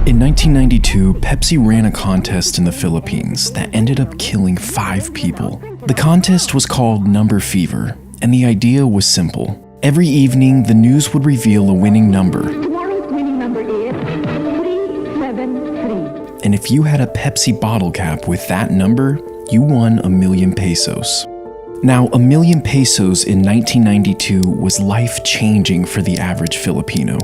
In 1992, Pepsi ran a contest in the Philippines that ended up killing 5 people. The contest was called Number Fever, and the idea was simple. Every evening, the news would reveal a winning number. Tomorrow's winning number is 373. And if you had a Pepsi bottle cap with that number, you won 1,000,000 pesos. Now, 1,000,000 pesos in 1992 was life-changing for the average Filipino.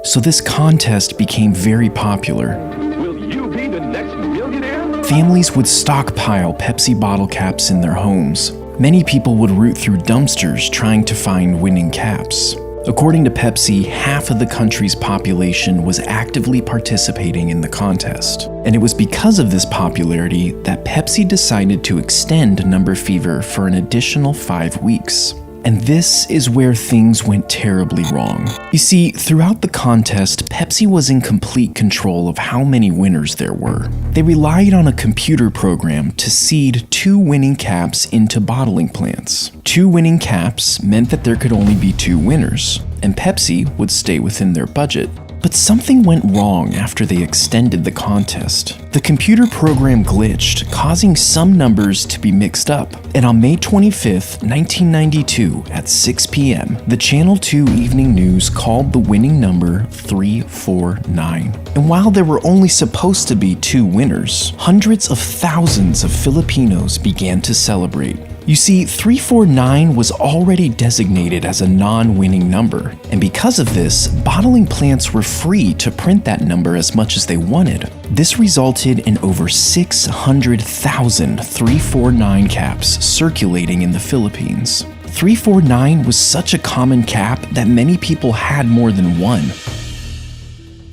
So this contest became very popular. Will you be the next millionaire? Families would stockpile Pepsi bottle caps in their homes. Many people would root through dumpsters trying to find winning caps. According to Pepsi, half of the country's population was actively participating in the contest. And it was because of this popularity that Pepsi decided to extend Number Fever for an additional 5 weeks. And this is where things went terribly wrong. You see, throughout the contest, Pepsi was in complete control of how many winners there were. They relied on a computer program to seed 2 winning caps into bottling plants. 2 winning caps meant that there could only be 2 winners, and Pepsi would stay within their budget. But something went wrong after they extended the contest. The computer program glitched, causing some numbers to be mixed up. And on May 25th, 1992, at 6 p.m., the Channel 2 Evening News called the winning number 349. And while there were only supposed to be 2 winners, hundreds of thousands of Filipinos began to celebrate. You see, 349 was already designated as a non-winning number, and because of this, bottling plants were free to print that number as much as they wanted. This resulted in over 600,000 349 caps circulating in the Philippines. 349 was such a common cap that many people had more than one.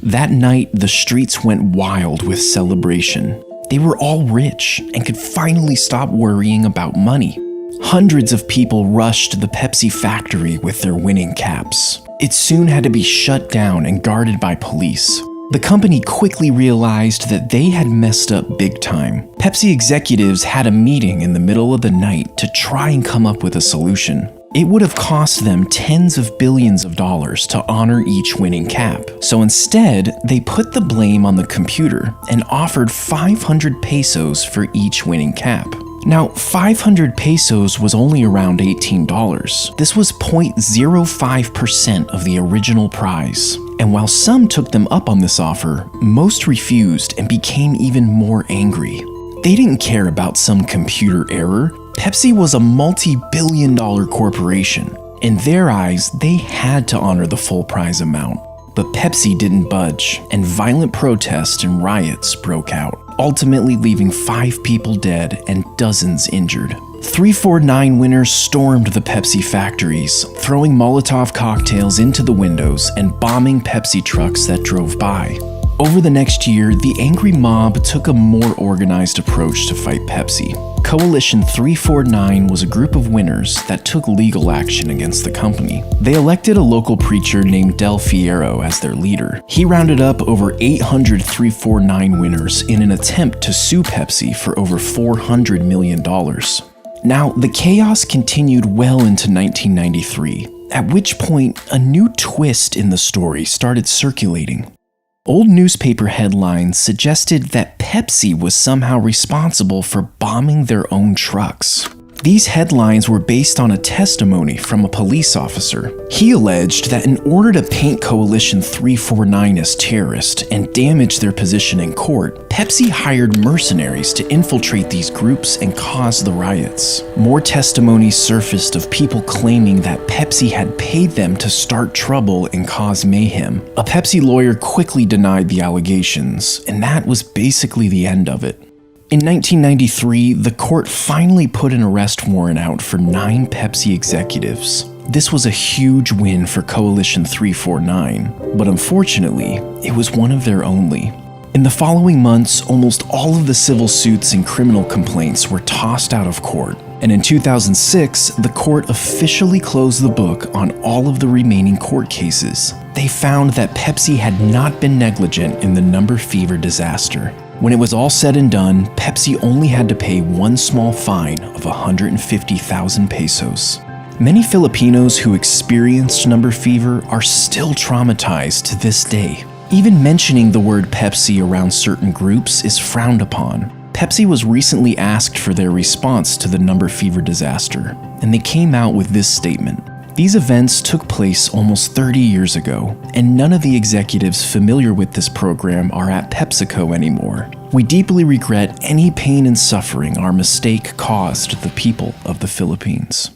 That night, the streets went wild with celebration. They were all rich and could finally stop worrying about money. Hundreds of people rushed to the Pepsi factory with their winning caps. It soon had to be shut down and guarded by police. The company quickly realized that they had messed up big time. Pepsi executives had a meeting in the middle of the night to try and come up with a solution. It would have cost them tens of billions of dollars to honor each winning cap. So instead, they put the blame on the computer and offered 500 pesos for each winning cap. Now, 500 pesos was only around $18. This was 0.05% of the original prize. And while some took them up on this offer, most refused and became even more angry. They didn't care about some computer error. Pepsi was a multi-billion-dollar corporation. In their eyes, they had to honor the full prize amount. But Pepsi didn't budge, and violent protests and riots broke out, ultimately leaving 5 people dead and dozens injured. 349 winners stormed the Pepsi factories, throwing Molotov cocktails into the windows and bombing Pepsi trucks that drove by. Over the next year, the angry mob took a more organized approach to fight Pepsi. Coalition 349 was a group of winners that took legal action against the company. They elected a local preacher named Del Fierro as their leader. He rounded up over 800 349 winners in an attempt to sue Pepsi for over $400 million. Now, the chaos continued well into 1993, at which point a new twist in the story started circulating. Old newspaper headlines suggested that Pepsi was somehow responsible for bombing their own trucks. These headlines were based on a testimony from a police officer. He alleged that in order to paint Coalition 349 as terrorist and damage their position in court, Pepsi hired mercenaries to infiltrate these groups and cause the riots. More testimonies surfaced of people claiming that Pepsi had paid them to start trouble and cause mayhem. A Pepsi lawyer quickly denied the allegations, and that was basically the end of it. In 1993, the court finally put an arrest warrant out for 9 Pepsi executives. This was a huge win for Coalition 349, but unfortunately, it was one of their only. In the following months, almost all of the civil suits and criminal complaints were tossed out of court. And in 2006, the court officially closed the book on all of the remaining court cases. They found that Pepsi had not been negligent in the Number Fever disaster. When it was all said and done, Pepsi only had to pay one small fine of 150,000 pesos. Many Filipinos who experienced Number Fever are still traumatized to this day. Even mentioning the word Pepsi around certain groups is frowned upon. Pepsi was recently asked for their response to the number fever disaster, and they came out with this statement. These events took place almost 30 years ago, and none of the executives familiar with this program are at PepsiCo anymore. We deeply regret any pain and suffering our mistake caused the people of the Philippines.